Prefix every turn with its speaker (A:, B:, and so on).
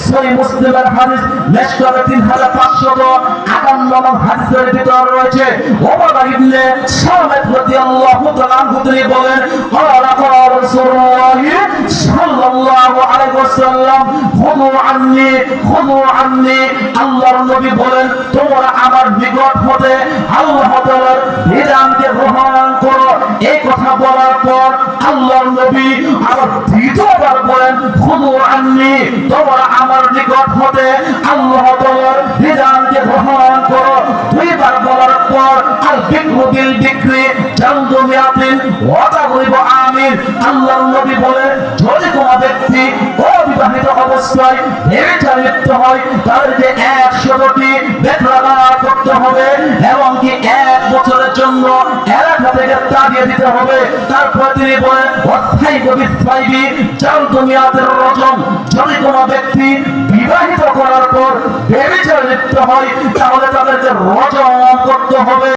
A: সহিহ মুসলিমের হাদিস মেশকাতে 3558 নম্বর হাদিসের ভিতরে রয়েছে ওমর ইবনে সামাত রাদিয়াল্লাহু তাআলা আনহু তিনি বলেন ক্বালা রাসূলুল্লাহ সাল্লাল্লাহু আলাইহি ওয়াসাল্লাম খুযু আন্নী আল্লাহর নবী বলেন তোমরা আমার নিকট হতে আল্লাহ তাআলার বিধানকে গ্রহণ করো। এই কথা বলার পর আল্লাহর নবী আবার দ্বিতীয়বার বলেন খুযু আন্নী তোমরা আমার নিকট হতে আল্লাহ তাআলার বিধানকে গ্রহণ করো। দুইবার বলার পর আল বিকরু বিল বিকরি জালদু মিয়াতিন ওয়া তাগরিবু আমিন আল্লাহর নবী বলেন যদি কোনো ব্যক্তি অবিবাহিত অবস্থায় ব্যভিচার লিপ্ত হয় তাদেরকে 100টি বেত্রাঘাত করতে হবে এবং কি 1 বছরের জন্য এলাকা থেকে তাড়িয়ে দিতে হবে। তারপর তিনি বলেন জালদু মিয়াতির রজম যদি কোনো ব্যক্তি বিবাহিত করার পর ব্যভিচার লিপ্ত হয় তাহলে তাদেরকে রজম করতে হবে।